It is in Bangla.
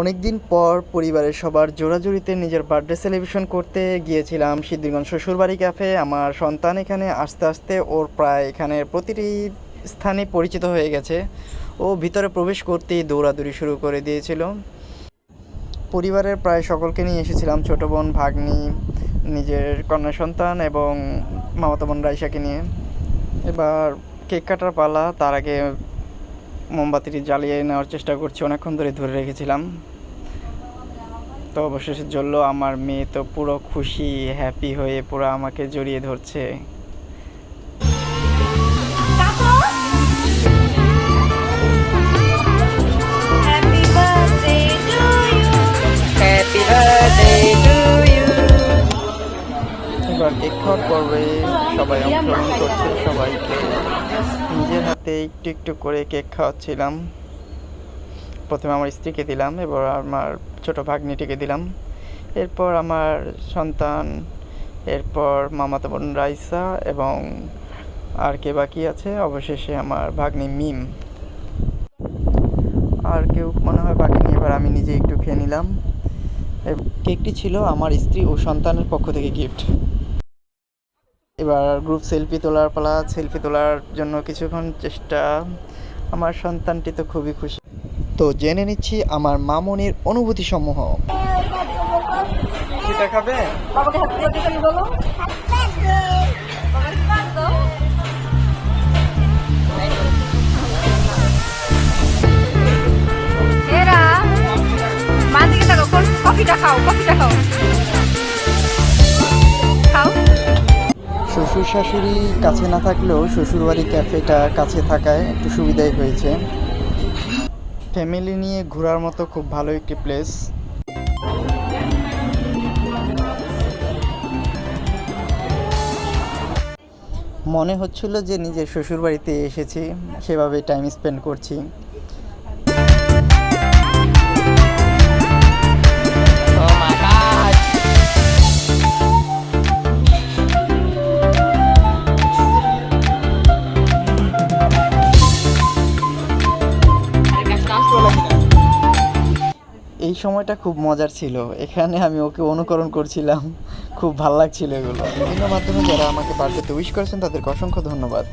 অনেকদিন পর পরিবারের সবার জোড়াজুড়িতে নিজের বার্থডে সেলিব্রেশন করতে গিয়েছিলাম সিদ্ধিরগঞ্জ শ্বশুরবাড়ি ক্যাফে। আমার সন্তান এখানে আস্তে আস্তে ওর প্রায় এখানে প্রতিটি স্থানে পরিচিত হয়ে গেছে। ও ভিতরে প্রবেশ করতেই দৌড়াদৌড়ি শুরু করে দিয়েছিল। পরিবারের প্রায় সকলকে নিয়ে এসেছিলাম, ছোট বোন, ভাগ্নি, নিজের কন্যা সন্তান এবং মামাতো বোন রাইসাকে নিয়ে। এবার কেক কাটার পালা। তার আগে মোমবাতিটি জ্বালিয়ে নেওয়ার চেষ্টা করছি, অনেকক্ষণ ধরে রেখেছিলাম। তো অবশেষে জ্বললো। আমার মেয়ে তো পুরো খুশি, হ্যাপি হয়ে পুরো আমাকে জড়িয়ে ধরছে। এবার কেক খাওয়ার পর্বে সবাই অংশগ্রহণ করছে, সবাইকে নিজের হাতে একটু একটু করে কেক খাওয়াচ্ছিলাম। প্রথমে আমার স্ত্রীকে দিলাম, এবার আমার ছোট ভাগ্নিটিকে দিলাম, এরপর আমার সন্তান, এরপর মামাতো বোন রাইসা এবং আর কে বাকি আছে, অবশেষে আমার ভাগ্নি মিম। আর কেউ মনে হয় বাকি নেই। এবার আমি নিজে একটু খেয়ে নিলাম। কেকটি ছিল আমার স্ত্রী ও সন্তানের পক্ষ থেকে গিফট। এবার গ্রুপ সেলফি তোলার পালা। সেলফি তোলার জন্য কিছুক্ষণ চেষ্টা। আমার সন্তানটি তো খুবই খুশি। তো জেনে নিচ্ছি আমার মামনির অনুভূতি সমূহ। এটা খাবে? বাবাকে হ্যাপি বার্থডে বলো। এরা মাদিকে দেখো, কফিটা খাও, কফিটা খাও, খাও। শ্বশুর শাশুড়ি কাছে না থাকলেও শ্বশুরবাড়ি ক্যাফেটা কাছে থাকায় একটু সুবিধাই হয়েছে। ফ্যামিলি নিয়ে ঘোরার মতো খুব ভালো একটি প্লেস। মনে হচ্ছিল যে নিজের শ্বশুরবাড়িতে এসেছি, সেভাবে টাইম স্পেন্ড করছি। এই সময়টা খুব মজার ছিল। এখানে আমি ওকে অনুকরণ করছিলাম, খুব ভালো লাগছিল এগুলো। বিভিন্ন মাধ্যমে যারা আমাকে বার্থডেতে উইশ করেছেন তাদেরকে অসংখ্য ধন্যবাদ।